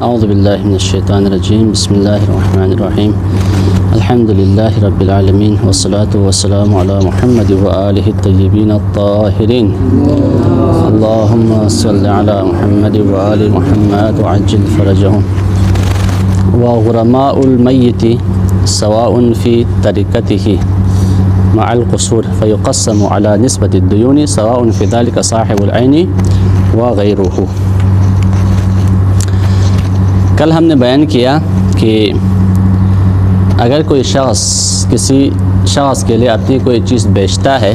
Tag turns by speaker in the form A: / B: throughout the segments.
A: اعوذ باللہ من الشیطان الرجیم بسم اللہ الرحمن الرحیم الحمد للہ رب العالمین والصلاة والسلام علی محمد وآلہ الطیبین الطاہرین اللہم صل علی محمد وآل محمد وعجل فرجہم وغرماء المیت سواء فی ترکتہ مع القصور فیقسم علی نسبت الدیون سواء فی ذلک صاحب العین وغیرہ۔ کل ہم نے بیان کیا کہ اگر کوئی شخص کسی شخص کے لیے اپنی کوئی چیز بیچتا ہے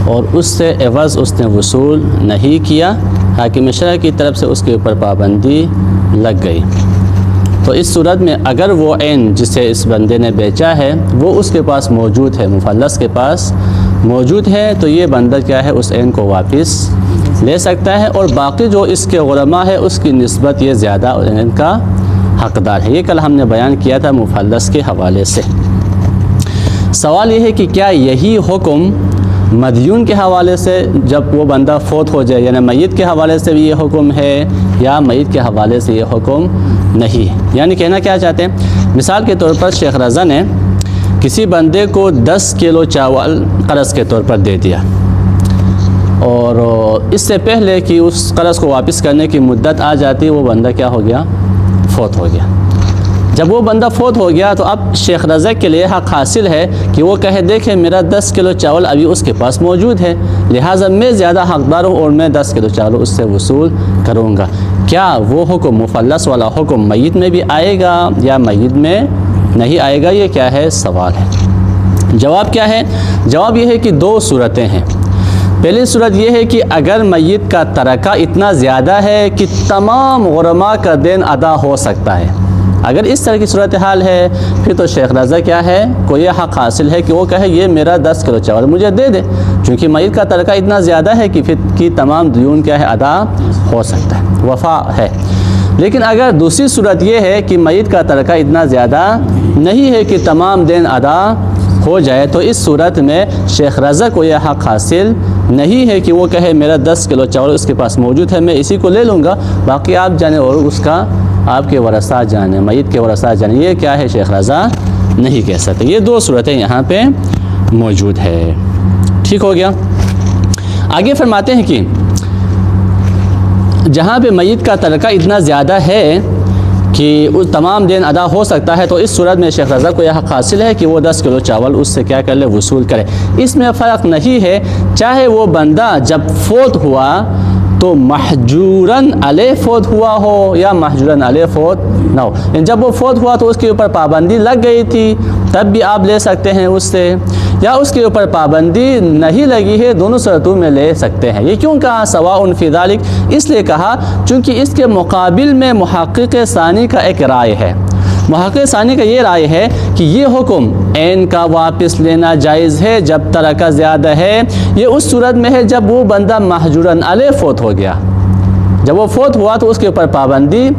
A: اور اس سے عوض اس نے وصول نہیں کیا، حاکم شرع کی طرف سے اس کے اوپر پابندی لگ گئی، تو اس صورت میں اگر وہ عین جسے اس بندے نے بیچا ہے وہ اس کے پاس موجود ہے، مفلس کے پاس موجود ہے، تو یہ بندہ کیا ہے اس عین کو واپس لے سکتا ہے، اور باقی جو اس کے غرماء ہے اس کی نسبت یہ زیادہ ان کا حقدار ہے۔ یہ کل ہم نے بیان کیا تھا مفلس کے حوالے سے۔ سوال یہ ہے کہ کیا یہی حکم مدیون کے حوالے سے جب وہ بندہ فوت ہو جائے، یعنی میت کے حوالے سے بھی یہ حکم ہے یا میت کے حوالے سے یہ حکم نہیں ہے؟ یعنی کہنا کیا چاہتے ہیں، مثال کے طور پر شیخ رضا نے کسی بندے کو 10 کلو چاول قرض کے طور پر دے دیا، اور اس سے پہلے کہ اس قرض کو واپس کرنے کی مدت آ جاتی وہ بندہ کیا ہو گیا، فوت ہو گیا۔ جب وہ بندہ فوت ہو گیا تو اب شیخ رضا کے لیے حق حاصل ہے کہ وہ کہے دیکھیں میرا 10 کلو چاول ابھی اس کے پاس موجود ہے، لہٰذا میں زیادہ حقدار ہوں اور میں 10 کلو چاول اس سے وصول کروں گا۔ کیا وہ حکم مفلس والا حکم میت میں بھی آئے گا یا میت میں نہیں آئے گا؟ یہ کیا ہے سوال ہے۔ جواب کیا ہے؟ جواب یہ ہے کہ دو صورتیں ہیں۔ پہلی صورت یہ ہے کہ اگر میت کا ترکہ اتنا زیادہ ہے کہ تمام غرماء کا دین ادا ہو سکتا ہے، اگر اس طرح کی صورتحال ہے پھر تو شیخ رضا کیا ہے کو یہ حق حاصل ہے کہ وہ کہے یہ میرا 10 کلو چاول مجھے دے دے، چونکہ میت کا ترکہ اتنا زیادہ ہے کہ پھر کی تمام دیون کیا ہے ادا ہو سکتا ہے، وفا ہے۔ لیکن اگر دوسری صورت یہ ہے کہ میت کا ترکہ اتنا زیادہ نہیں ہے کہ تمام دین ادا ہو جائے، تو اس صورت میں شیخ رضا کو یہ حق حاصل نہیں ہے کہ وہ کہے میرا 10 کلو چاول اس کے پاس موجود ہے میں اسی کو لے لوں گا، باقی آپ جانیں اور اس کا آپ کے ورثہ جانیں، میت کے ورثہ جانیں، یہ کیا ہے شیخ رضا نہیں کہہ سکتے۔ یہ دو صورتیں یہاں پہ موجود ہے۔ ٹھیک ہو گیا؟ آگے فرماتے ہیں کہ جہاں پہ میت کا ترکہ اتنا زیادہ ہے کہ اس تمام دین ادا ہو سکتا ہے، تو اس صورت میں شیخ رضا کو یہ حق حاصل ہے کہ وہ 10 کلو چاول اس سے کیا کر لے، وصول کرے۔ اس میں فرق نہیں ہے چاہے وہ بندہ جب فوت ہوا تو محجوراً علیہ فوت ہوا ہو یا محجوراً علیہ فوت نہ ہو، جب وہ فوت ہوا تو اس کے اوپر پابندی لگ گئی تھی تب بھی آپ لے سکتے ہیں اس سے، یا اس کے اوپر پابندی نہیں لگی ہے، دونوں صورتوں میں لے سکتے ہیں۔ یہ کیوں کہا سواء فی ذالک؟ اس لیے کہا چونکہ اس کے مقابل میں محقق ثانی کا ایک رائے ہے۔ محقق ثانی کا یہ رائے ہے کہ یہ حکم عین کا واپس لینا جائز ہے جب ترکہ زیادہ ہے، یہ اس صورت میں ہے جب وہ بندہ محجوراً علیہ فوت ہو گیا، جب وہ فوت ہوا تو اس کے اوپر پابندی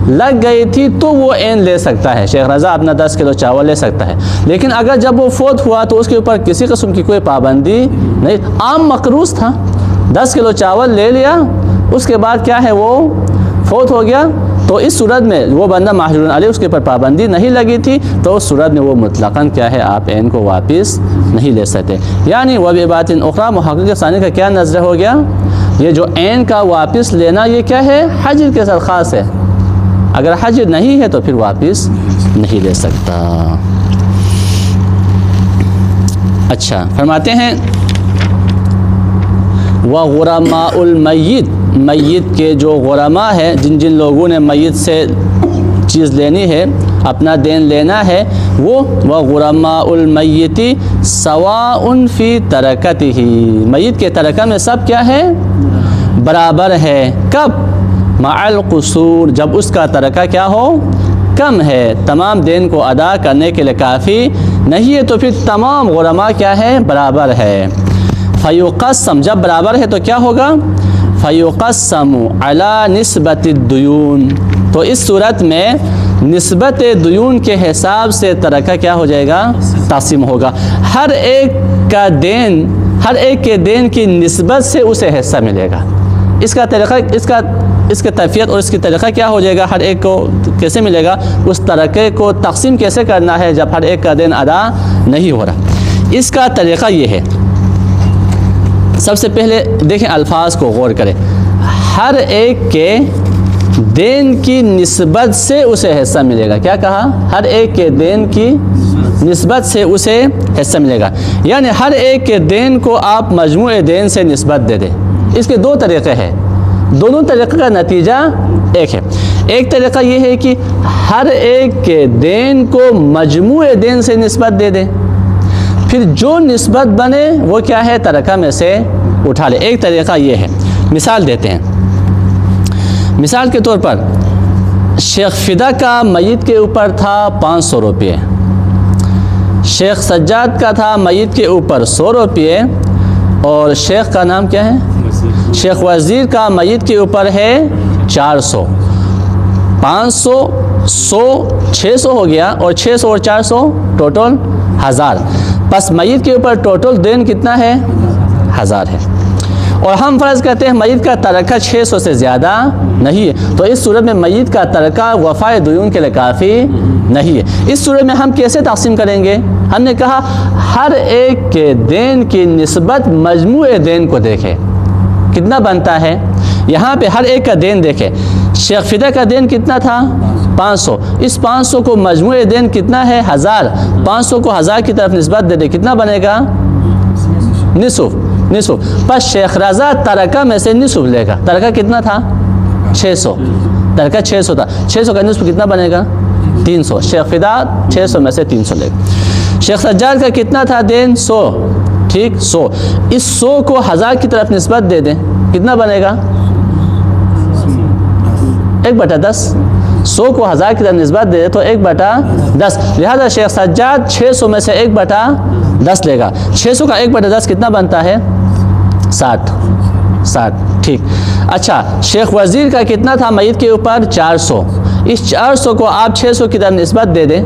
A: لگ گئی تھی تو وہ عین لے سکتا ہے، شیخ رضا اپنا 10 کلو چاول لے سکتا ہے۔ لیکن اگر جب وہ فوت ہوا تو اس کے اوپر کسی قسم کی کوئی پابندی نہیں، عام مقروض تھا، 10 کلو چاول لے لیا، اس کے بعد کیا ہے وہ فوت ہو گیا، تو اس صورت میں وہ بندہ محجور علیہ اس کے اوپر پابندی نہیں لگی تھی، تو اس صورت میں وہ مطلقاً کیا ہے آپ عین کو واپس نہیں لے سکتے۔ یعنی وببات اخری محقق ثانی کا کیا نظر ہو گیا، یہ جو عین کا واپس لینا یہ کیا ہے حجر کے ساتھ خاص ہے، اگر حجر نہیں ہے تو پھر واپس نہیں لے سکتا۔ اچھا فرماتے ہیں وغرماء المیت، میت کے جو غرماء ہے، جن لوگوں نے میت سے چیز لینی ہے، اپنا دین لینا ہے، وہ وغرماء المیت سواء فی ترکتہ، میت کے ترکہ میں سب کیا ہے برابر ہے۔ کب؟ مع القصور، جب اس کا ترکہ کیا ہو کم ہے، تمام دین کو ادا کرنے کے لیے کافی نہیں ہے، تو پھر تمام غرماء کیا ہے برابر ہے۔ فیقسم، جب برابر ہے تو کیا ہوگا، فیقسم علی نسبت الدیون، تو اس صورت میں نسبت دیون کے حساب سے ترکہ کیا ہو جائے گا، تقسیم ہوگا، ہر ایک کا دین، ہر ایک کے دین کی نسبت سے اسے حصہ ملے گا۔ اس کا طریقہ، اس کا اس کی کیفیت اور اس کی طریقہ کیا ہو جائے گا، ہر ایک کو کیسے ملے گا، اس ترکے کو تقسیم کیسے کرنا ہے جب ہر ایک کا دین ادا نہیں ہو رہا۔ اس کا طریقہ یہ ہے، سب سے پہلے دیکھیں الفاظ کو غور کریں، ہر ایک کے دین کی نسبت سے اسے حصہ ملے گا۔ کیا کہا؟ ہر ایک کے دین کی نسبت سے اسے حصہ ملے گا، یعنی ہر ایک کے دین کو آپ مجموع دین سے نسبت دے دیں۔ اس کے دو طریقے ہیں، دونوں طریقے کا نتیجہ ایک ہے۔ ایک طریقہ یہ ہے کہ ہر ایک کے دین کو مجموع دین سے نسبت دے دیں، پھر جو نسبت بنے وہ کیا ہے، ترکہ میں سے اٹھا لے۔ ایک طریقہ یہ ہے، مثال دیتے ہیں۔ مثال کے طور پر شیخ فدا کا میت کے اوپر تھا 500 روپے، شیخ سجاد کا تھا میت کے اوپر 100 روپے، اور شیخ کا نام کیا ہے، شیخ وزیر کا میت کے اوپر ہے 400۔ 500 100 600 ہو گیا، اور 600 اور 400 ٹوٹل 1000۔ بس میت کے اوپر ٹوٹل دین کتنا ہے، 1000 ہے، اور ہم فرض کرتے ہیں میت کا ترکہ 600 سے زیادہ نہیں ہے، تو اس صورت میں میت کا ترکہ وفائے دیون کے لیے کافی نہیں ہے۔ اس صورت میں ہم کیسے تقسیم کریں گے؟ ہم نے کہا ہر ایک کے دین کی نسبت مجموع دین کو دیکھیں، کتنا بنتا ہے۔ یہاں پہ ہر ایک کا دین دیکھیں، شیخ فدا کا دین کتنا تھا، 500، اس 500 کو مجموع دین کتنا ہے، 1000۔ 500 کو 1000 کی طرف نسبت دے دے، کتنا بنے گا، نصف۔ پس شیخ رضا ترکہ میں سے نصف لے گا۔ ترکہ کتنا تھا، 600، ترکہ 600 تھا، 600 کا نصف کتنا بنے گا، 300۔ شیخ فدا 600 میں سے 300 لے گا۔ شیخ سجاد کا کتنا تھا دین، 100، ٹھیک، 100، اس 100 کو 1000 کی طرف نسبت دے دیں، کتنا بنے گا، 1/10۔ 100 کو 1000 کی طرف نسبت دے دیں تو 1/10، لہذا شیخ سجاد 600 میں سے 1/10 لے گا۔ 600 کا 1/10 کتنا بنتا ہے، 60، ٹھیک۔ اچھا، شیخ وزیر کا کتنا تھا میت کے اوپر، 400، اس 400 کو آپ 600 کی طرف نسبت دے دیں،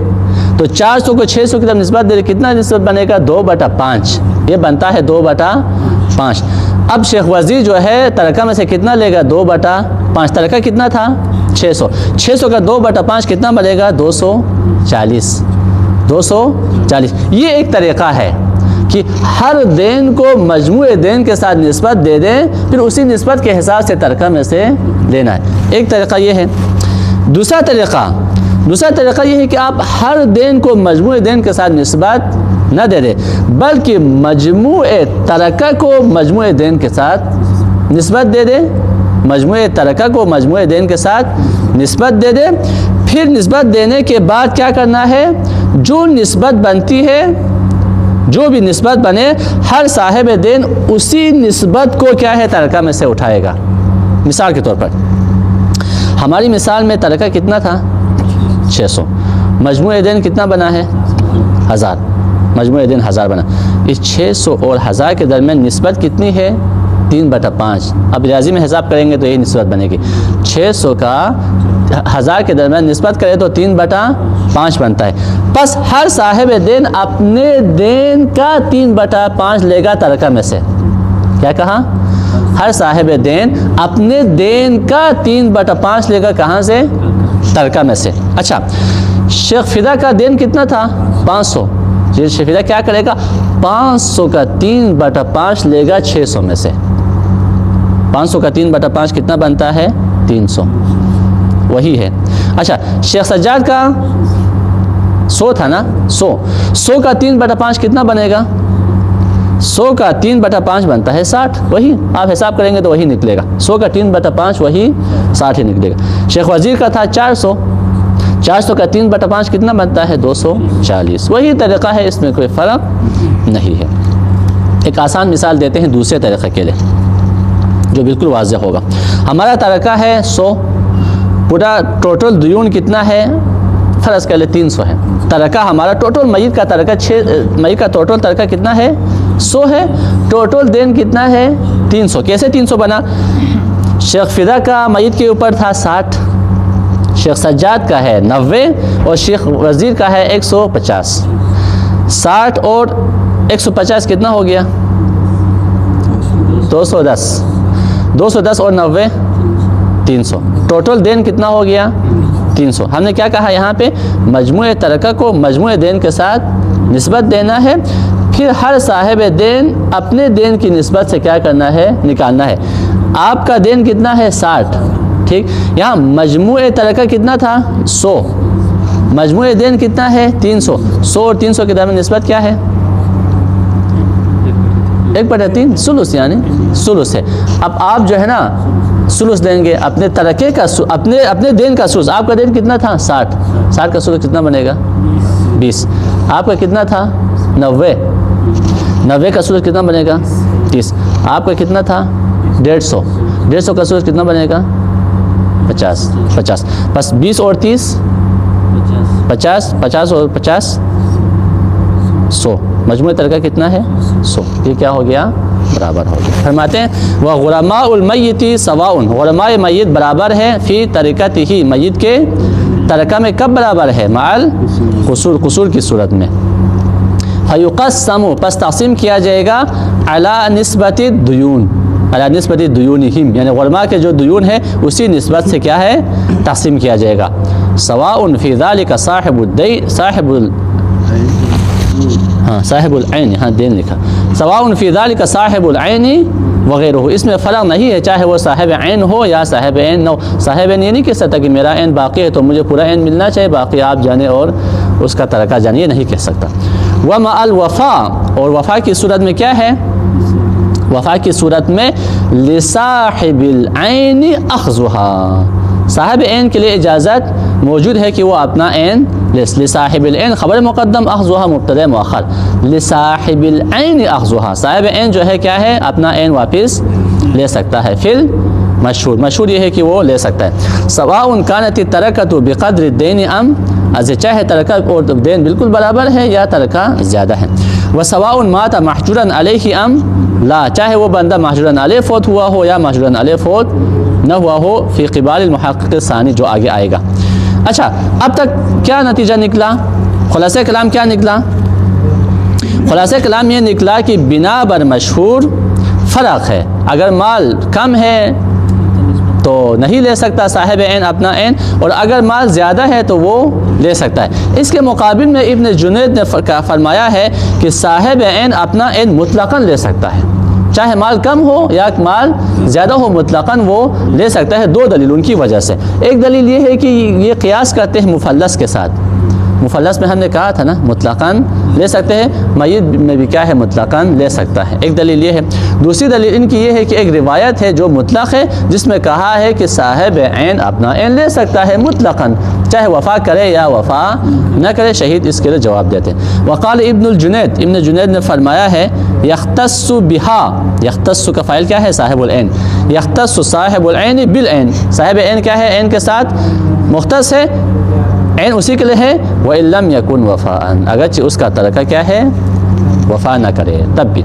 A: تو 400 کو 600 کی طرف نسبت دے دیں، کتنا نسبت بنے گا، 2/5، یہ بنتا ہے 2/5۔ اب شیخ وزیر جو ہے ترکہ میں سے کتنا لے گا، 2/5۔ ترکہ کتنا تھا، 600، 600 کا 2/5 کتنا بنے گا، 240۔ یہ ایک طریقہ ہے کہ ہر دین کو مجموع دین کے ساتھ نسبت دے دیں، پھر اسی نسبت کے حساب سے ترکہ میں سے لینا ہے۔ ایک طریقہ یہ ہے۔ دوسرا طریقہ یہ ہے کہ آپ ہر دین کو مجموع دین کے ساتھ نسبت نہ دے دیں، بلکہ مجموع ترکہ کو مجموع دین کے ساتھ نسبت دے دیں، مجموع ترکہ کو مجموع دین کے ساتھ نسبت دے دیں۔ پھر نسبت دینے کے بعد کیا کرنا ہے، جو نسبت بنتی ہے، جو بھی نسبت بنے، ہر صاحب دین اسی نسبت کو کیا ہے، ترکہ میں سے اٹھائے گا۔ مثال کے طور پر ہماری مثال میں ترکہ کتنا تھا، 600، مجموع دین کتنا بنا ہے، 1000، مجموع دین 1000 بنا۔ اس 600 اور 1000 کے درمیان نسبت کتنی ہے، 3/5۔ اب ریاضی میں حساب کریں گے تو یہ نسبت بنے گی، 600 کا 1000 کے درمیان نسبت کرے تو 3/5 بنتا ہے۔ پس ہر صاحب دین اپنے دین کا 3/5 لے گا ترکہ میں سے۔ کیا کہا، ہر صاحب دین اپنے دین کا 3/5 لے گا، کہاں سے، ترکہ میں سے۔ اچھا، شیخ فدا کا دین کتنا تھا، 500، شیخ فدا کیا کرے گا، 500 کا 3/5 لے گا 600 میں سے۔ 500 کا 3/5 کتنا بنتا ہے، 300، وہی ہے۔ اچھا، شیخ سجاد کا 100 تھا نا، 100 کا 3/5 کتنا بنے گا، 100 کا 3/5 بنتا ہے 60، وہی آپ حساب کریں گے تو وہی نکلے گا، 100 کا 3/5 وہی 60 ہی نکلے گا۔ شیخ وزیر کا تھا 400 کا 3/5 کتنا بنتا ہے، 240، وہی طریقہ ہے، اس میں کوئی فرق نہیں ہے۔ ایک آسان مثال دیتے ہیں دوسرے طریقے کے لیے جو بالکل واضح ہوگا۔ ہمارا ترکہ ہے 100، پورا ٹوٹل دیون کتنا ہے، فرض کر لے 300 ہے۔ ترکہ ہمارا ٹوٹل میت کا ترکہ میت کا ٹوٹل ترکہ کتنا ہے، 100 ہے، ٹوٹل دین کتنا ہے، 300۔ کیسے 300 بنا، شیخ فدا کا میت کے اوپر تھا 60، شیخ سجاد کا ہے 90، اور شیخ وزیر کا ہے 150۔ 60 اور 150 کتنا ہو گیا، 210 اور 90 300. ٹوٹل دین کتنا ہو گیا؟ 300. ہم نے کیا کہا یہاں پہ؟ مجموع ترکہ کو مجموع دین کے ساتھ نسبت دینا ہے، پھر ہر صاحب دین اپنے دین کی نسبت سے کیا کرنا ہے؟ نکالنا ہے. آپ کا دین کتنا ہے؟ 60. ٹھیک، یہاں مجموع ترکہ کتنا تھا؟ 100. مجموع دین کتنا ہے؟ 300. 100 اور 300 کے درمیان نسبت کیا ہے؟ 1/3 ثلث، یعنی ثلث ہے. اب آپ جو ہے نا ثلث دیں گے اپنے ترکے کا، اپنے دین کا ثلث. آپ کا دین کتنا تھا؟ 60. 60 کا ثلث کتنا بنے گا؟ 20. آپ کا کتنا تھا؟ 90. 90 کا ثلث کتنا بنے گا؟ 30. آپ کا کتنا تھا؟ 150. 150 کا ثلث کتنا بنے گا؟ 50. 50. بس 20 اور 30 50. 50 اور 50 100. مجموع ترکہ کتنا ہے؟ 100. یہ کیا ہو گیا؟ برابر ہو گیا. فرماتے ہیں وغرماء المیت سواء، غرماء میت برابر ہے فی ترکتہ، میت کے ترکہ میں کب برابر ہے؟ مع القصور، قصور کی صورت میں. فیقسم، پس تقسیم کیا جائے گا علی نسبت الدیون، علی نسبت دیونہم، یعنی غرماء کے جو دیون ہے اسی نسبت سے کیا ہے؟ تقسیم کیا جائے گا. سواء فی ذلک صاحب الدین، صاحب العین، یہاں دین لکھا. سواء فی ذلک صاحب العین وغیرہ، اس میں فرق نہیں ہے چاہے وہ صاحب عین ہو یا صاحب عین نہ ہو. صاحب عین یہ نہیں کہہ سکتا کہ میرا عین باقی ہے تو مجھے پورا عین ملنا چاہیے، باقی آپ جانے اور اس کا ترکہ جانیے، نہیں کہہ سکتا. ومع الوفا، اور وفا کی صورت میں کیا ہے؟ وفا کی صورت میں لصاحب العین اخذها، صاحب عین کے لیے اجازت موجود ہے کہ وہ اپنا عین لصاحب العین خبر مقدم، اخذها مبتدا مؤخر. لصاحب العین اخذها، صاحب عین جو ہے کیا ہے؟ اپنا عین واپس لے سکتا ہے. فل مشہور، مشہور یہ ہے کہ وہ لے سکتا ہے. سواء كانت الترکۃ بقدر الدین ام، چاہے ترکہ اور دین بالکل برابر ہے یا ترکہ زیادہ ہے. وسواء مات محجورا علیہ ام لا، چاہے وہ بندہ محجورا علیہ فوت ہوا ہو یا محجورا علیہ فوت نہ ہوا ہو، فی قبال المحقق الثانی، جو آگے آئے گا. اچھا، اب تک کیا نتیجہ نکلا؟ خلاصہ کلام کیا نکلا؟ خلاصہ کلام یہ نکلا کہ بنا بر مشہور فرق ہے. اگر مال کم ہے تو نہیں لے سکتا صاحب عین اپنا عین، اور اگر مال زیادہ ہے تو وہ لے سکتا ہے. اس کے مقابل میں ابن جنید نے فرمایا ہے کہ صاحب عین اپنا عین مطلقاً لے سکتا ہے، چاہے مال کم ہو یا مال زیادہ ہو، مطلقاً وہ لے سکتا ہے. 2 دلیل ان کی وجہ سے. ایک دلیل یہ ہے کہ یہ قیاس کرتے ہیں مفلس کے ساتھ. مفلس میں ہم نے کہا تھا نا مطلقاً لے سکتے ہیں، میت میں بھی کیا ہے؟ مطلقاً لے سکتا ہے. ایک دلیل یہ ہے. دوسری دلیل ان کی یہ ہے کہ ایک روایت ہے جو مطلق ہے، جس میں کہا ہے کہ صاحب عین اپنا عین لے سکتا ہے مطلقاً، چاہے وفا کرے یا وفا نہ کرے. شہید اس کے لیے جواب دیتے ہیں. وقال ابن الجنید، ابن جنید نے فرمایا ہے یختص بہا، یختص کا فاعل کیا ہے؟ صاحب العین. یختص صاحب العین بالعین، صاحب عین کیا ہے؟ عین کے ساتھ مختص ہے، عین اسی کے لیے ہے. وَإِن لَمْ يَكُنْ وَفَاءً، اگرچہ اس کا ترکہ کیا ہے؟ وفا نہ کرے تب بھی.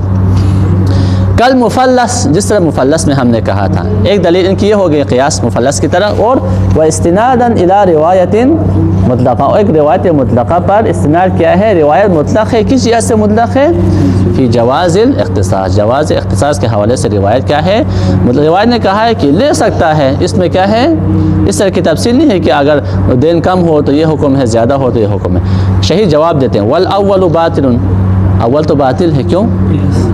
A: کل مفلس، جس طرح مفلس میں ہم نے کہا تھا. ایک دلیل ان کی یہ ہو گئی قیاس مفلس کی طرح، اور وَإِسْتِنَادًا إِلَى رِوَایَةٍ مطلقہ، اور ایک روایت مطلقہ پر استناد کیا ہے؟ روایت مطلق ہے، کس جہت سے مطلق ہے؟ فی جواز الاختصاص، جواز اختصاص کے حوالے سے روایت کیا ہے؟ مطلب روایت نے کہا ہے کہ لے سکتا ہے. اس میں کیا ہے؟ اس طرح کی تفصیل نہیں ہے کہ اگر دین کم ہو تو یہ حکم ہے، زیادہ ہو تو یہ حکم ہے. شہید جواب دیتے ہیں والاول باطل، اول تو باطل ہے. کیوں؟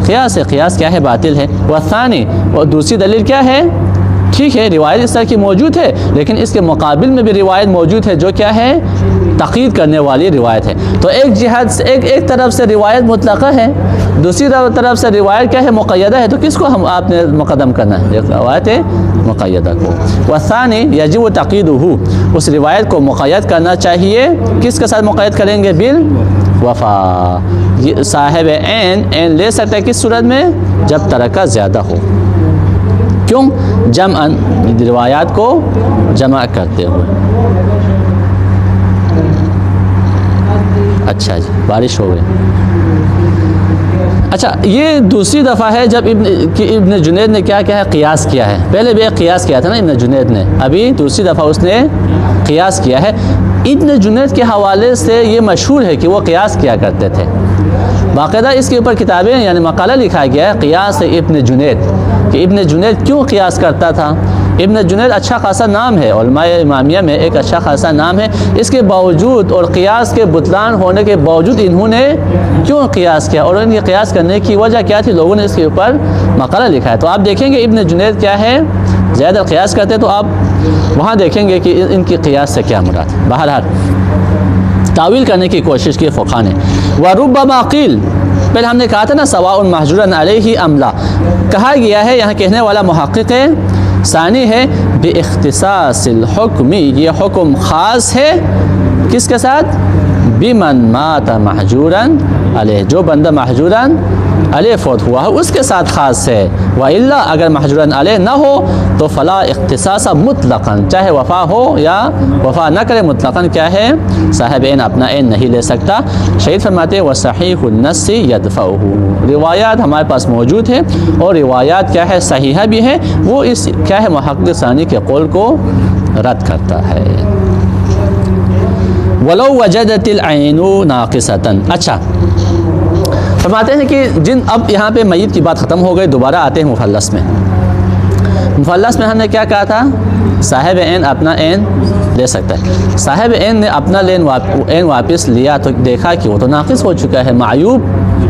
A: قیاس ہے، قیاس کیا ہے؟ باطل ہے. والثانی، اور دوسری دلیل کیا ہے؟ ٹھیک ہے روایت اس طرح کی موجود ہے، لیکن اس کے مقابل میں بھی روایت موجود ہے جو کیا ہے؟ تقید کرنے والی روایت ہے. تو ایک جہت سے ایک طرف سے روایت مطلقہ ہے، دوسری طرف سے روایت کیا ہے؟ مقیدہ ہے. تو کس کو ہم آپ نے مقدم کرنا ہے؟ روایت مقیدہ کو. والثانی یجب تقییدہ، اس روایت کو مقید کرنا چاہیے. کس کے ساتھ مقید کریں گے؟ بالوفا. صاحب عین لے سکتا ہے کس صورت میں؟ جب ترکہ زیادہ ہو. کیوں؟ جمعاً، روایات کو جمع کرتے ہوئے. اچھا جی، بارش ہو گئی. اچھا، یہ دوسری دفعہ ہے جب ابن جنید نے کیا ہے؟ قیاس کیا ہے. پہلے بھی ایک قیاس کیا تھا نا ابن جنید نے، ابھی دوسری دفعہ اس نے قیاس کیا ہے. ابن جنید کے حوالے سے یہ مشہور ہے کہ وہ قیاس کیا کرتے تھے. باقاعدہ اس کے اوپر کتابیں یعنی مقالہ لکھا گیا ہے قیاس ابن جنید، کہ ابن جنید کیوں قیاس کرتا تھا. ابن جنید اچھا خاصا نام ہے، علماء امامیہ میں ایک اچھا خاصا نام ہے، اس کے باوجود اور قیاس کے بطلان ہونے کے باوجود انہوں نے کیوں قیاس کیا، اور ان کے قیاس کرنے کی وجہ کیا تھی؟ لوگوں نے اس کے اوپر مقالہ لکھا ہے۔ تو آپ دیکھیں گے ابن جنید کیا ہے، زیادہ قیاس کرتے ہیں، تو آپ وہاں دیکھیں گے کہ ان کی قیاس سے کیا مراد ہے۔ بہرحال تعویل کرنے کی کوشش کی فقہاء نے۔ وَرُبَّمَا قِيلَ، پہلے ہم نے کہا تھا نا سواء مَحْجُورًا عَلَيْهِ أَمْ لَا، کہا گیا ہے، یہاں کہنے والا محقق ثانی ہے بِاخْتِصَاصِ الْحُكْمِ، یہ حکم خاص ہے کس کے ساتھ؟ بِمَنْ مَاتَ مَحْجُورًا عَلَيْهِ، جو بندہ محجوراً علیہ فوت ہوا ہے اس کے ساتھ خاص ہے۔ وَإِلَّا، اگر محجوراً علیہ نہ ہو تو فلا اختصاص مطلقاً، چاہے وفا ہو یا وفا نہ کرے، مطلقاً کیا ہے؟ صاحب عین اپنا عین نہیں لے سکتا۔ شہید فرماتے وَصَحِيحُ النَّصِّ يَدْفَعُهُ، روایات ہمارے پاس موجود ہیں اور روایات کیا ہے؟ صحیحہ بھی ہے، وہ اس کیا ہے؟ محقق ثانی کے قول کو رد کرتا ہے۔ وَلَوْ وَجَدَتِ الْعَيْنُ نَاقِصَةً، اچھا فرماتے ہیں کہ اب یہاں پہ میت کی بات ختم ہو گئی، دوبارہ آتے ہیں مفلس میں۔ مفلس میں ہم نے کیا کہا تھا؟ صاحب عین اپنا عین لے سکتا ہے۔ صاحب عین نے اپنا عین واپس لیا تو دیکھا کہ وہ تو ناقص ہو چکا ہے، معیوب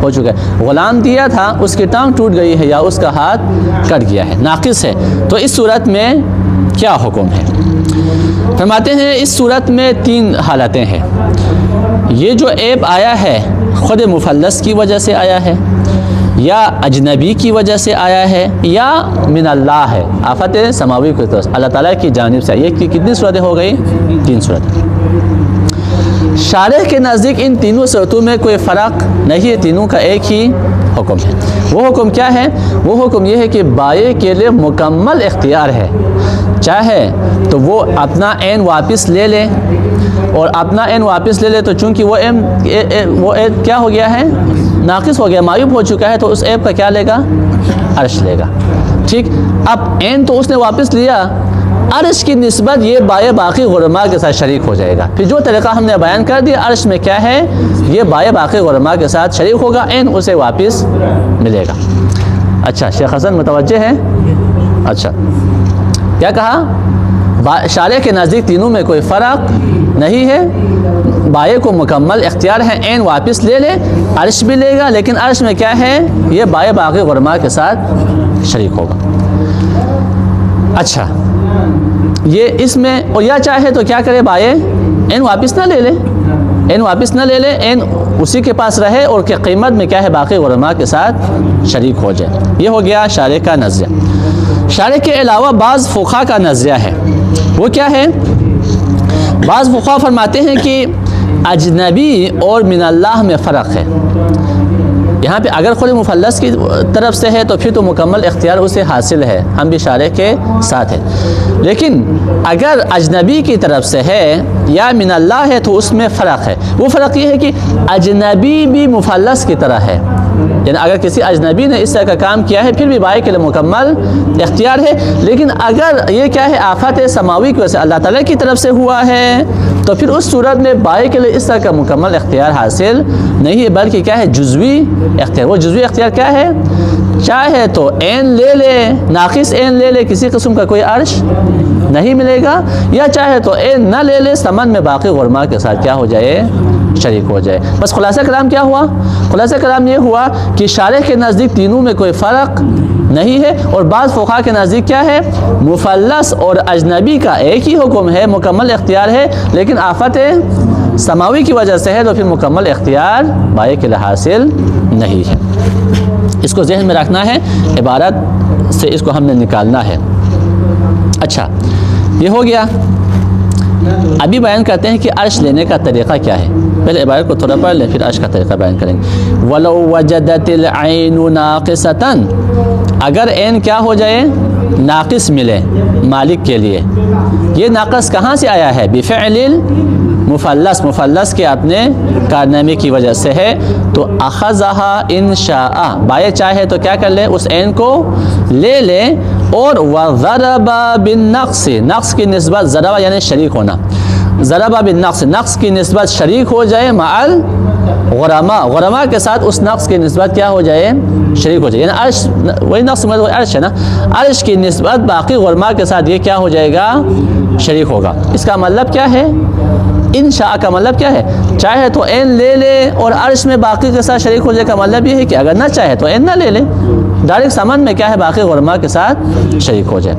A: ہو چکا ہے۔ غلام دیا تھا، اس کی ٹانگ ٹوٹ گئی ہے یا اس کا ہاتھ کٹ گیا ہے، ناقص ہے، تو اس صورت میں کیا حکم ہے؟ فرماتے ہیں اس صورت میں تین حالتیں ہیں۔ یہ جو عیب آیا ہے خود مفلس کی وجہ سے آیا ہے، یا اجنبی کی وجہ سے آیا ہے، یا من اللہ ہے، آفت سماوی کی طرف اللہ تعالیٰ کی جانب سے۔ یہ کتنی صورتیں ہو گئی؟ تین صورتیں۔ شارح کے نزدیک ان تینوں صورتوں میں کوئی فرق نہیں ہے، تینوں کا ایک ہی حکم ہے۔ وہ حکم کیا ہے؟ وہ حکم یہ ہے کہ بائیں کے لیے مکمل اختیار ہے، چاہے تو وہ اپنا عین واپس لے لے، اور اپنا عین واپس لے لے تو چونکہ وہ عیب کیا ہو گیا ہے؟ ناقص ہو گیا، معیوب ہو چکا ہے، تو اس عیب کا کیا لے گا؟ عرش لے گا۔ ٹھیک، اب عین تو اس نے واپس لیا، عرش کی نسبت یہ بائے باقی غرماء کے ساتھ شریک ہو جائے گا۔ پھر جو طریقہ ہم نے بیان کر دیا، عرش میں کیا ہے؟ یہ بائے باقی غرماء کے ساتھ شریک ہوگا، عین اسے واپس ملے گا۔ اچھا شیخ حسن متوجہ ہے؟ اچھا کیا کہا؟ شارح کے نزدیک تینوں میں کوئی فرق نہیں ہے، بائیں کو مکمل اختیار ہے، عین واپس لے لے، عرش بھی لے گا، لیکن عرش میں کیا ہے؟ یہ بائے باقی غرماء کے ساتھ شریک ہوگا۔ اچھا یہ اس میں، اور یا چاہے تو کیا کرے؟ بائیں عین واپس نہ لے لے، عین واپس نہ لے لے، عین اسی کے پاس رہے اور کہ قیمت میں کیا ہے؟ باقی غرماء کے ساتھ شریک ہو جائے۔ یہ ہو گیا شارح کا نظریہ۔ شارح کے علاوہ بعض فقہاء کا نظریہ ہے، وہ کیا ہے؟ بعض فقہاء فرماتے ہیں کہ اجنبی اور من اللہ میں فرق ہے۔ یہاں پہ اگر خود مفلس کی طرف سے ہے تو پھر تو مکمل اختیار اسے حاصل ہے، ہم بھی شارح کے ساتھ ہیں، لیکن اگر اجنبی کی طرف سے ہے یا من اللہ ہے تو اس میں فرق ہے۔ وہ فرق یہ ہے کہ اجنبی بھی مفلس کی طرح ہے، یعنی اگر کسی اجنبی نے اس طرح کا کام کیا ہے پھر بھی بائیں کے لیے مکمل اختیار ہے، لیکن اگر یہ کیا ہے؟ آفت سماوی کی وجہ سے اللہ تعالیٰ کی طرف سے ہوا ہے تو پھر اس صورت میں بائیں کے لیے اس طرح کا مکمل اختیار حاصل نہیں ہے، بلکہ کیا ہے؟ جزوی اختیار۔ وہ جزوی اختیار کیا ہے؟ چاہے تو عین لے لے، ناقص عین لے لے، کسی قسم کا کوئی عرش نہیں ملے گا، یا چاہے تو عین نہ لے لے، ثمن میں باقی غرماء کے ساتھ کیا ہو جائے؟ شریک ہو جائے۔ بس خلاصہ کلام کیا ہوا؟ خلاصہ کلام یہ ہوا کہ شارح کے نزدیک تینوں میں کوئی فرق نہیں ہے، اور بعض فقہاء کے نزدیک کیا ہے؟ مفلس اور اجنبی کا ایک ہی حکم ہے، مکمل اختیار ہے، لیکن آفت سماوی کی وجہ سے ہے تو پھر مکمل اختیار بائیں کے لیے حاصل نہیں ہے۔ اس کو ذہن میں رکھنا ہے، عبارت سے اس کو ہم نے نکالنا ہے۔ اچھا یہ ہو گیا، ابھی بیان کرتے ہیں کہ عرش لینے کا طریقہ کیا ہے۔ پہلے عبارت کو تھوڑا پڑھ لیں پھر عرش کا طریقہ بیان کریں گے۔ وَلَوْ وَجَدَتِ الْعَيْنُ نَاقِصَةً، اگر عین کیا ہو جائے؟ ناقص ملے مالک کے لیے۔ یہ ناقص کہاں سے آیا ہے؟ بفعل المفلس، مفلس کے اپنے کارنامے کی وجہ سے ہے، تو اخذها ان شاء، بائیں چاہے تو کیا کر لے؟ اس عین کو لے لے، اور وضرب بالنقص، نقص کی نسبت ضرب یعنی شریک ہونا، ضرب بالنقص، نقص کی نسبت شریک ہو جائے، مع الغرماء، غرماء کے ساتھ اس نقص کی نسبت کیا ہو جائے؟ شریک ہو جائے. یعنی عرش وہی نقص وہ عرش ہے نا, عرش کی نسبت باقی غرما کے ساتھ یہ کیا ہو جائے گا, شریک ہوگا. اس کا مطلب کیا ہے, انشاء کا مطلب کیا ہے, چاہے تو عین لے لے اور عرش میں باقی کے ساتھ شریک ہو جائے. کا مطلب یہ ہے کہ اگر نہ چاہے تو عین نہ لے لے, ڈائریکٹ سامان میں کیا ہے, باقی غرما کے ساتھ شریک ہو جائے.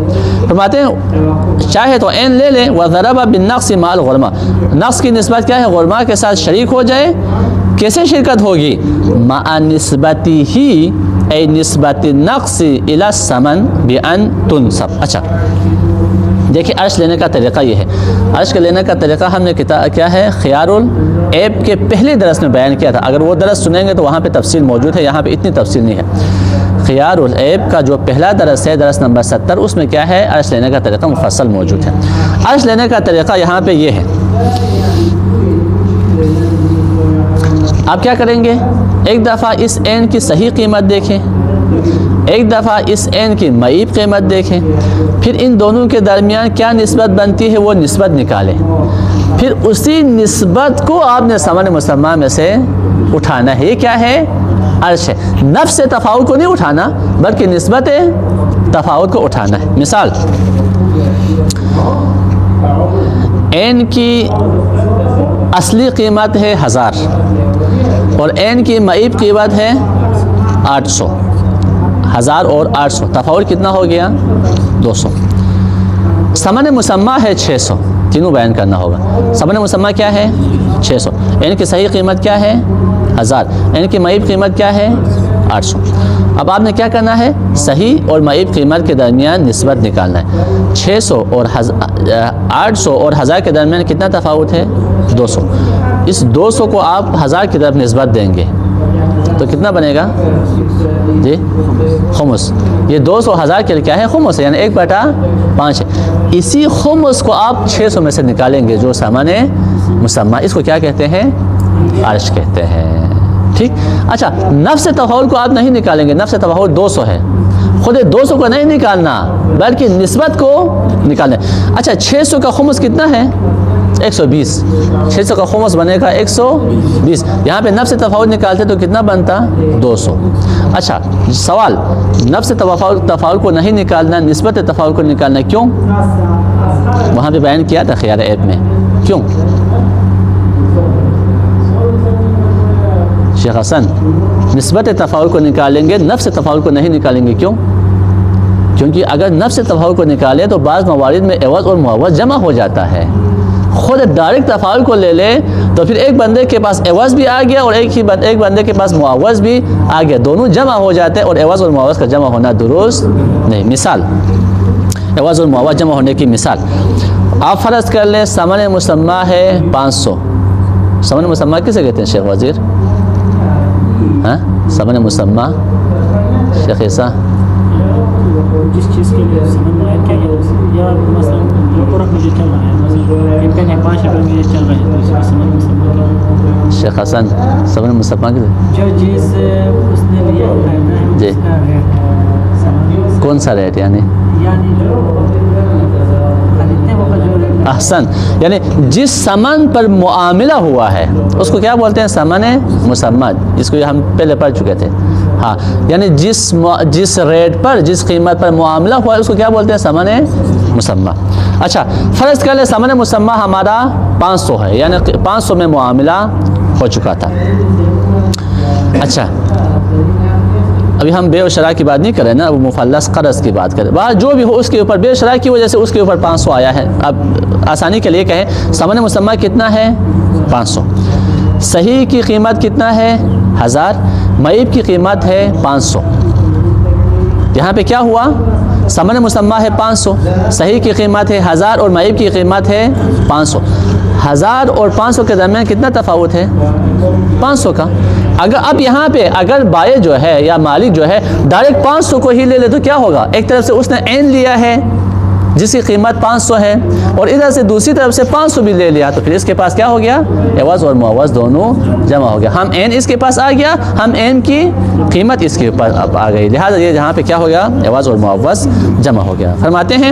A: فرماتے ہیں چاہے تو عین لے لے, وضرب بالنقص مع الغرما, نقص کی نسبت کیا ہے, غرما کے ساتھ شریک ہو جائے. کیسے شرکت ہوگی, مع نسبتی ہی اے نسبت النقص الى الثمن بان تنصب. اچھا دیکھیں عرش لینے کا طریقہ یہ ہے. عرش کے لینے کا طریقہ ہم نے کیا ہے, خیار العیب کے پہلے درس میں بیان کیا تھا. اگر وہ درس سنیں گے تو وہاں پہ تفصیل موجود ہے, یہاں پہ اتنی تفصیل نہیں ہے. خیار العیب کا جو پہلا درس ہے, درس نمبر 70, اس میں کیا ہے, عرش لینے کا طریقہ مفصل موجود ہے. عرش لینے کا طریقہ یہاں پہ یہ ہے. آپ کیا کریں گے, ایک دفعہ اس عین کی صحیح قیمت دیکھیں, ایک دفعہ اس عین کی معیب قیمت دیکھیں, پھر ان دونوں کے درمیان کیا نسبت بنتی ہے وہ نسبت نکالیں. پھر اسی نسبت کو آپ نے ثمن مسمى میں سے اٹھانا ہے. یہ کیا ہے, عرش ہے. نفس تفاوت کو نہیں اٹھانا بلکہ نسبت تفاوت کو اٹھانا ہے. مثال, عین کی اصلی قیمت ہے 1000 اور عین کی معیب قیمت ہے 800. 1000 اور 800 تفاوت کتنا ہو گیا, 200. ثمن مسمى ہے 600, تینوں بیان کرنا ہوگا. ثمن مسمى کیا ہے, 600. عین کی صحیح قیمت کیا ہے, 1000. عین کی معیب قیمت کیا ہے, 800. اب آپ نے کیا کرنا ہے, صحیح اور معیب قیمت کے درمیان نسبت نکالنا ہے. 600 اور 800 اور 1000 کے درمیان کتنا تفاوت ہے, 200. اس 200 کو آپ 1000 کی طرف نسبت دیں گے تو کتنا بنے گا جی, خمس. یہ 200 1000 کے لیے کیا ہے, خمس ہے, یعنی 1/5 ہے. اسی خمس کو آپ 600 میں سے نکالیں گے جو ثمن مسمى, اس کو کیا کہتے ہیں, عرش کہتے ہیں. ٹھیک. اچھا نفس تفاوت کو آپ نہیں نکالیں گے, نفس تفاوت 200 ہے, خود 200 کو نہیں نکالنا بلکہ نسبت کو نکالنا. اچھا 600 کا خمس کتنا ہے, 120. 600 کا خمس بنے گا 120. یہاں پہ نفس تفاوت نکالتے تو کتنا بنتا, 200. اچھا سوال, نفس تفاوت کو نہیں نکالنا, نسبت تفاوت کو نکالنا, کیوں؟ وہاں پہ بیان کیا تھا خیار عیب میں, کیوں؟ شیخ حسن, نسبت تفاوت کو نکالیں گے, نفس تفاوت کو نہیں نکالیں گے, کیوں؟ کیونکہ اگر نفس تفاوت کو نکالے تو بعض موارد میں عوض اور معوض جمع ہو جاتا ہے. خود ڈائریکٹ تفاوت کو لے لے تو پھر ایک بندے کے پاس عوض بھی آ گیا اور ایک بندے کے پاس معوض بھی آ گیا, دونوں جمع ہو جاتے ہیں اور عوض اور معوض کا جمع ہونا درست نہیں. مثال, عوض اور معوض جمع ہونے کی مثال, آپ فرض کر لیں ثمن مسمى ہے 500. ثمن مسمى کسے کہتے ہیں شیخ وزیر, ہاں ثمن مسمى شیخ عیسیٰ,
B: جس چیز کے لیے ثمن معین کیا گیا, یا مثلا پورا مجھے چل رہا ہے, مثلا ایک پین ہے 5 روپے مجھے چل رہا ہے, تو اس کا ثمن مسمى کیا.
A: شیخ حسن ثمن مسمى کسے,
B: جو چیز اس نے لیا ہے نا,
A: جی,
B: اس کا ریٹ,
A: کون سا ریٹ, یعنی
B: جو خریدنے وقت جو ریٹ,
A: احسن, یعنی جس ثمن پر معاملہ ہوا ہے اس کو کیا بولتے ہیں, ثمن مسمى, جس کو ہم پہلے پڑھ چکے تھے. ہاں یعنی جس ریٹ پر, جس قیمت پر معاملہ ہوا ہے اس کو کیا بولتے ہیں, ثمن مسمى. اچھا فرض کر لیں ثمن مسمى ہمارا 500 ہے, یعنی 500 میں معاملہ ہو چکا تھا. اچھا ابھی ہم بے و شرح کی بات نہیں کریں نا, وہ مفلس قرض کی بات کریں. باہر جو بھی ہو اس کے اوپر بے و شرح کی وجہ سے اس کے اوپر 500 آیا ہے. اب آسانی کے لیے کہیں ثمن مسمى کتنا ہے, 500. صحیح کی قیمت کتنا ہے, 1000. معیب کی قیمت ہے 500. یہاں پہ کیا ہوا, ثمن مسمى ہے 500, صحیح کی قیمت ہے 1000 اور معیب کی قیمت ہے 500. 1000 اور 500 کے درمیان کتنا تفاوت ہے, 500 کا. اگر اب یہاں پہ اگر بائع جو ہے یا مالک جو ہے ڈائریکٹ 500 کو ہی لے لے تو کیا ہوگا, ایک طرف سے اس نے عین لیا ہے جس کی قیمت 500 ہے اور ادھر سے دوسری طرف سے 500 بھی لے لیا, تو پھر اس کے پاس کیا ہو گیا, عوض اور معوض دونوں جمع ہو گیا. ہم عین اس کے پاس آ گیا, ہم عین کی قیمت اس کے اوپر آ گئی, لہٰذا یہ جہاں پہ کیا ہو گیا, عوض اور معوض جمع ہو گیا. فرماتے ہیں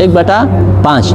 A: 1/5,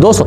A: 200,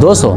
A: 200,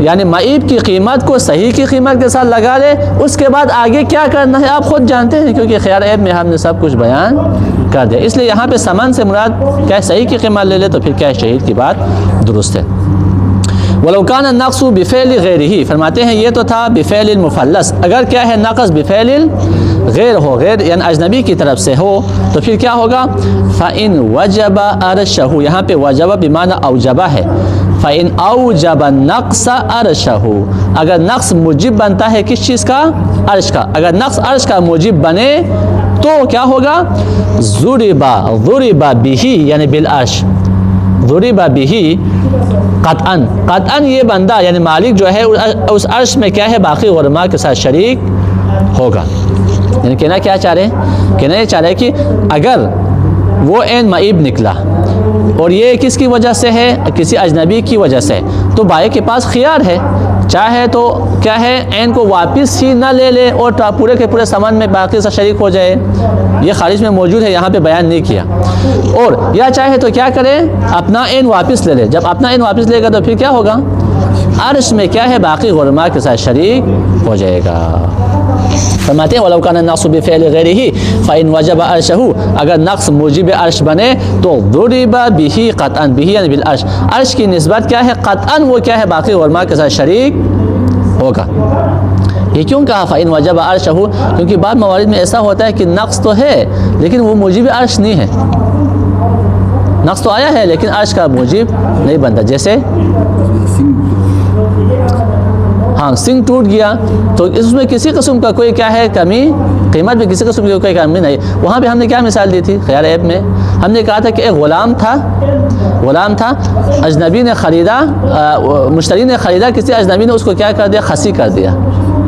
A: یعنی معیب کی قیمت کو صحیح کی قیمت کے ساتھ لگا لے، اس کے بعد آگے کیا کرنا ہے آپ خود جانتے ہیں، کیونکہ خیار عیب میں ہم نے سب کچھ بیان کر دیا۔ اس لیے یہاں پہ ثمن سے مراد کیا ہے، صحیح کی قیمت لے لے تو پھر کیا ہے، شہید کی بات درست ہے۔ وَلَوْ كَانَ النَّقْصُ بِفِعْلِ غَيْرِهِ، فرماتے ہیں یہ تو تھا بفعل المفلس، اگر کیا ہے نقص بفعل غیر ہو، غیر یعنی اجنبی کی طرف سے ہو تو پھر کیا ہوگا، فَإِنْ وَجَبَ أَرْشَهُ، یہاں پہ وجب بمعنی اوجبہ ہے، فَإِنْ أَوْجَبَ النَّقْصَ أَرْشَهُ، اگر نقص موجب بنتا ہے کس چیز کا، عرش کا، اگر نقص عرش کا موجب بنے تو کیا ہوگا، ضُرِبَ بِهِ یعنی بالعرش، ضُرِبَ بِهِ قطعاً یہ بندہ یعنی مالک جو ہے اس عرش میں کیا ہے، باقی غرماء کے ساتھ شریک ہوگا۔ یعنی کہنا کیا چاہ رہے ہیں، کہنا یہ چاہ رہے ہیں کہ اگر وہ عین معیب نکلا اور یہ کس کی وجہ سے ہے، کسی اجنبی کی وجہ سے، تو بائیں کے پاس خیار ہے، چاہے تو کیا ہے عین کو واپس ہی نہ لے لے اور پورے کے پورے سامان میں باقی سے شریک ہو جائے، یہ خارج میں موجود ہے، یہاں پہ بیان نہیں کیا، اور یا چاہے تو کیا کرے اپنا عین واپس لے لے، جب اپنا عین واپس لے گا تو پھر کیا ہوگا، عرش میں کیا ہے باقی غرماء کے ساتھ شریک ہو جائے گا۔ فرماتے ہیں وَلَوْ كَانَ النَّقْصُ بِفِعْلِ غَيْرِهِ فَإِنْ وَجَبَ عَرْشَهُ، اگر نقص موجب عرش بنے تو ضُرِبَ بِهِ قطعاً، بِهِ یعنی بالعرش، عرش کی نسبت کیا ہے قطعاً وہ کیا ہے باقی غرماء کے ساتھ شریک ہوگا۔ یہ کیوں کہا فَإِنْ وَجَبَ عَرْشَهُ، کیونکہ بعض موارد میں ایسا ہوتا ہے کہ نقص تو ہے لیکن وہ موجب عرش نہیں ہے، نقص تو آیا ہے لیکن عرش کا موجب نہیں بنتا، جیسے ہاں سنگ ٹوٹ گیا تو اس میں کسی قسم کا کوئی کیا ہے کمی، قیمت میں کسی قسم کی کوئی کمی نہیں، وہاں پہ ہم نے کیا مثال دی تھی خیال عیب میں، ہم نے کہا تھا کہ ایک غلام تھا اجنبی نے خریدا، مشتری نے خریدا، کسی اجنبی نے اس کو کیا کر دیا، خسی کر دیا،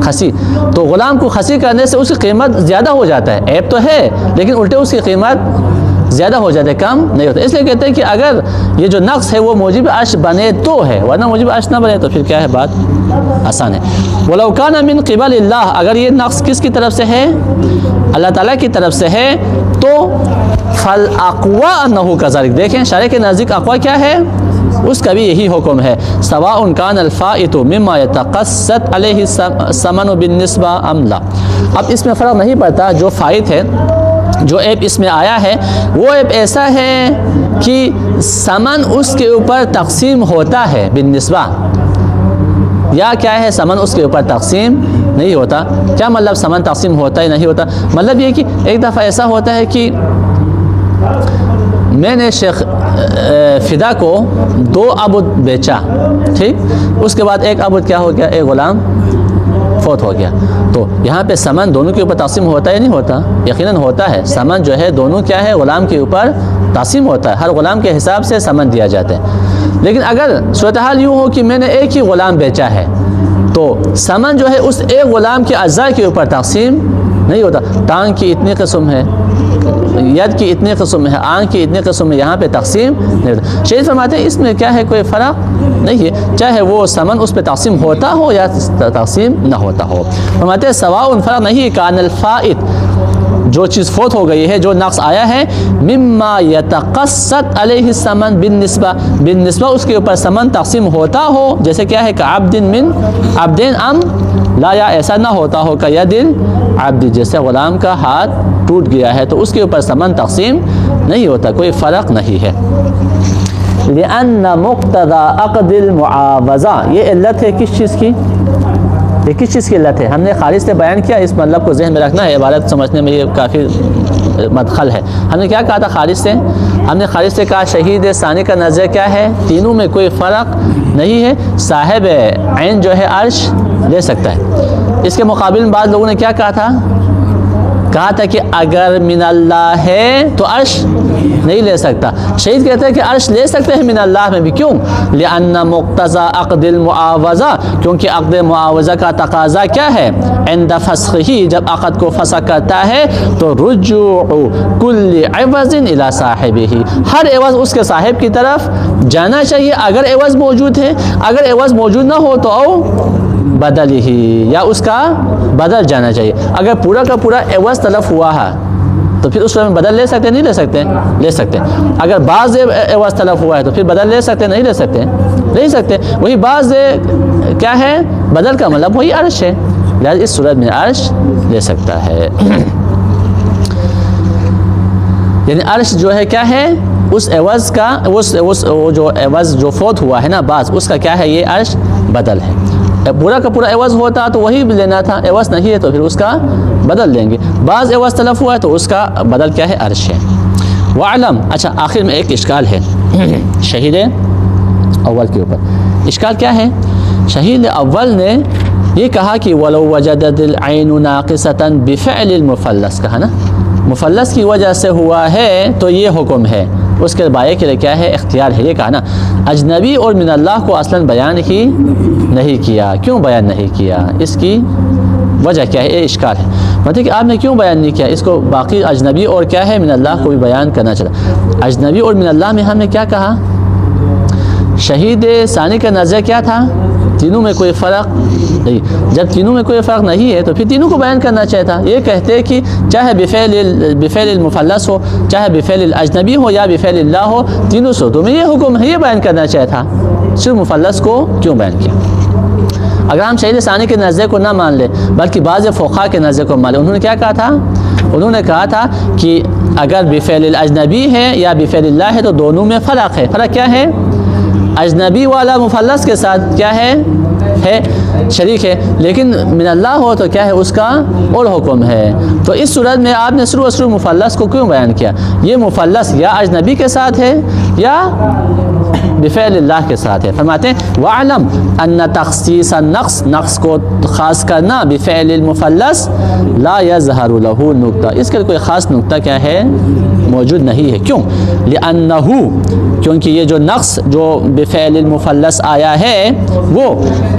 A: خسی، تو غلام کو خسی کرنے سے اس کی قیمت زیادہ ہو جاتا ہے، عیب تو ہے لیکن الٹے اس کی قیمت زیادہ ہو جاتا ہے، کم نہیں ہوتا، اس لیے کہتے ہیں کہ اگر یہ جو نقص ہے وہ موجب عرش بنے تو ہے، ورنہ موجب عرش نہ بنے تو پھر کیا ہے بات آسان ہے۔ وَلَوْ كَانَ مِنْ قِبَلِ اللَّهِ، اگر یہ نقص کس کی طرف سے ہے، اللہ تعالیٰ کی طرف سے ہے تو فَالْأَقْوَى أَنَّهُ كَذَلِكَ، دیکھیں شارح کے نزدیک اقوا کیا ہے، اس کا بھی یہی حکم ہے، سواء كان الفائت مما يتقسط عليه الثمن بالنسبة ام لا، اب اس میں فرق نہیں پڑتا، جو فائت ہے، جو ایپ اس میں آیا ہے وہ ایپ ایسا ہے کہ ثمن اس کے اوپر تقسیم ہوتا ہے بالنسبہ، یا کیا ہے ثمن اس کے اوپر تقسیم نہیں ہوتا۔ کیا مطلب ثمن تقسیم ہوتا ہے نہیں ہوتا، مطلب یہ کہ ایک دفعہ ایسا ہوتا ہے کہ میں نے شیخ فدا کو 2 عبد بیچا، ٹھیک، اس کے بعد ایک عبد کیا ہو گیا، ایک غلام فوت ہو گیا، تو یہاں پہ ثمن دونوں کے اوپر تقسیم ہوتا ہے نہیں ہوتا، یقیناً ہوتا ہے، ثمن جو ہے دونوں کیا ہے غلام کے اوپر تقسیم ہوتا ہے، ہر غلام کے حساب سے ثمن دیا جاتا ہے، لیکن اگر صورتحال یوں ہو کہ میں نے ایک ہی غلام بیچا ہے تو ثمن جو ہے اس ایک غلام کے اجزاء کے اوپر تقسیم نہیں ہوتا، ٹانگ کی اتنی قسم ہے، ید کی اتنی قسم ہے، آنکھ کی اتنی قسم ہے، یہاں پہ تقسیم نہیں ہوتا۔ شیخ فرماتے ہیں اس میں کیا ہے کوئی فرق نہیں ہے، چاہے وہ ثمن اس پہ تقسیم ہوتا ہو یا تقسیم نہ ہوتا ہو۔ فرماتے ہیں سواء فرق نہیں، کان الفائت جو چیز فوت ہو گئی ہے، جو نقص آیا ہے، مما یتقسط علیہ الثمن بالنسبہ اس کے اوپر ثمن تقسیم ہوتا ہو، جیسے کیا ہے کہ عبد من عبدین ام لا، یا ایسا نہ ہوتا ہو کہ ید العبد، جیسے غلام کا ہاتھ ٹوٹ گیا ہے تو اس کے اوپر ثمن تقسیم نہیں ہوتا، کوئی فرق نہیں ہے۔ لأن مقتضى عقد المعاوضہ، یہ علت ہے کس چیز کی، یہ کس چیز کی علت ہے، ہم نے خارج سے بیان کیا، اس مطلب کو ذہن میں رکھنا ہے، عبارت سمجھنے میں یہ کافی مدخل ہے۔ ہم نے کیا کہا تھا خارج سے، ہم نے خارج سے کہا شہید ثانی کا نظر کیا ہے، تینوں میں کوئی فرق نہیں ہے، صاحب عین جو ہے عرش لے سکتا ہے۔ اس کے مقابل میں بعض لوگوں نے کیا کہا تھا کہ اگر من اللہ ہے تو عرش نہیں لے سکتا، شہید کہتے ہیں کہ عرش لے سکتے ہیں من اللہ میں بھی، کیوں، لأن مقتضى عقد المعاوضہ، کیونکہ عقد معاوضہ کا تقاضا کیا ہے، عند فسخہ، جب عقد کو فسخ کرتا ہے تو رجوع کل عوض الى صاحبہ، ہر عوض اس کے صاحب کی طرف جانا چاہیے، اگر عوض موجود ہے، اگر عوض موجود نہ ہو تو بدل ہی، یا اس کا بدل جانا چاہیے، اگر پورا کا پورا عوض تلف ہوا ہے تو پھر اس میں بدل لے سکتے نہیں لے سکتے، لے سکتے، اگر بعض عوض تلف ہوا ہے تو پھر بدل لے سکتے نہیں لے سکتے، لے سکتے، وہی بعض کیا ہے؟ بدل کا مطلب وہی عرش ہے، لہذا اس صورت میں عرش لے سکتا ہے۔ یعنی عرش جو ہے کیا ہے؟ اس عوض کا وہ جو عوض جو فوت ہوا ہے نا بعض، اس کا کیا ہے؟ یہ عرش بدل ہے۔ پورا کا پورا عوض ہوتا تو وہی لینا تھا، عوض نہیں ہے تو پھر اس کا بدل لیں گے۔ بعض عوض تلف ہوا ہے تو اس کا بدل کیا ہے؟ عرش ہے۔ وعلم، اچھا آخر میں ایک اشکال ہے شہید اول کے اوپر۔ اشکال کیا ہے؟ شہید اول نے یہ کہا کہ وَلَوْ وَجَدَتِ الْعَيْنُ نَاقِصَةً بِفِعْلِ الْمُفَلَّسِ، کہا نا مفلس کی وجہ سے ہوا ہے تو یہ حکم ہے، اس کے بائے کے لیے کیا ہے؟ اختیار ہے۔ یہ کہا نا اجنبی اور من اللہ کو اصلاً بیان ہی نہیں کیا۔ کیوں بیان نہیں کیا؟ اس کی وجہ کیا ہے؟ یہ اشکال ہے، مطلب کہ آپ نے کیوں بیان نہیں کیا اس کو؟ باقی اجنبی اور کیا ہے؟ من اللہ کو بھی بیان کرنا چلا۔ اجنبی اور من اللہ میں ہم نے کیا کہا؟ شہید ثانی کا نظریہ کیا تھا؟ تینوں میں کوئی فرق نہیں۔ جب تینوں میں کوئی فرق نہیں ہے تو پھر تینوں کو بیان کرنا چاہیے تھا۔ یہ کہتے کہ چاہے بفعل المفلس ہو، چاہے بفعل الاجنبی ہو یا بفعل اللہ ہو، تینوں صورتوں میں یہ حکم ہے، یہ بیان کرنا چاہیے تھا۔ صرف مفلس کو کیوں بیان کیا؟ اگر ہم شہید ثانی کے نظریے کو نہ مان لیں بلکہ بعض فقہا کے نظریے کو مان لیں، انہوں نے کیا کہا تھا؟ انہوں نے کہا تھا کہ اگر بفعل الاجنبی ہے یا بفعل اللہ ہے تو دونوں میں فرق ہے۔ فرق کیا ہے؟ اجنبی والا مفلس کے ساتھ کیا ہے شریک ہے، لیکن من اللہ ہو تو کیا ہے؟ اس کا اور حکم ہے۔ تو اس صورت میں آپ نے صرف مفلس کو کیوں بیان کیا؟ یہ مفلس یا اجنبی کے ساتھ ہے یا بفعل اللہ کے ساتھ ہے۔ فرماتے ہیں وَعْلَمْ أَنَّ تَخْصِيصَ النَّقْص، نقص کو خاص کرنا بفعل المفلس لا يظہر له نقطہ، اس کے کوئی خاص نقطہ کیا ہے؟ موجود نہیں ہے۔ کیوں؟ لِأَنَّهُ، کیونکہ یہ جو نقص جو بفعل المفلس آیا ہے وہ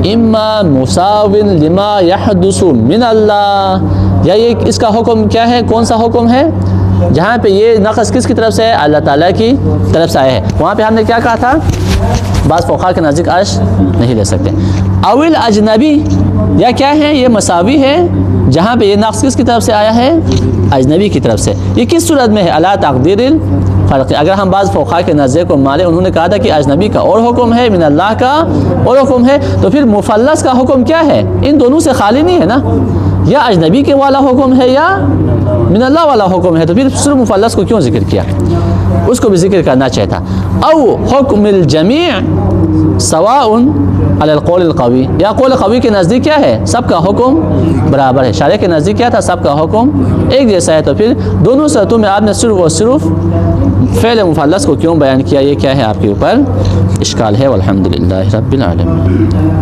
A: اما مساو لما يحدث من اللہ، یا یہ اس کا حکم کیا ہے؟ کون سا حکم ہے؟ جہاں پہ یہ نقص کس کی طرف سے ہے؟ اللہ تعالیٰ کی طرف سے آیا ہے، وہاں پہ ہم نے کیا کہا تھا؟ بعض فقہا کے نزدیک عرش نہیں لے سکتے۔ اول اجنبی، یا کیا ہے؟ یہ مساوی ہے جہاں پہ یہ نقص کس کی طرف سے آیا ہے؟ اجنبی کی طرف سے۔ یہ کس صورت میں ہے؟ اللہ تقدیر الفرق۔ اگر ہم بعض فقہا کے نظریے کو مانیں، انہوں نے کہا تھا کہ اجنبی کا اور حکم ہے، من اللہ کا اور حکم ہے، تو پھر مفلس کا حکم کیا ہے؟ ان دونوں سے خالی نہیں ہے نا، یا اجنبی کے والا حکم ہے یا من اللہ والا حکم ہے، تو پھر صرف مفلس کو کیوں ذکر کیا؟ اس کو بھی ذکر کرنا چاہیے تھا۔ او حکم الجمیع سواء علی القول القوی، یا قول قوی کے نزدیک کیا ہے؟ سب کا حکم برابر ہے۔ شارح کے نزدیک کیا تھا؟ سب کا حکم ایک جیسا ہے، تو پھر دونوں صورتوں میں آپ نے صرف اور صرف فعل مفلس کو کیوں بیان کیا؟ یہ کیا ہے؟ آپ کے اوپر اشکال ہے۔ والحمدللہ رب العالمین۔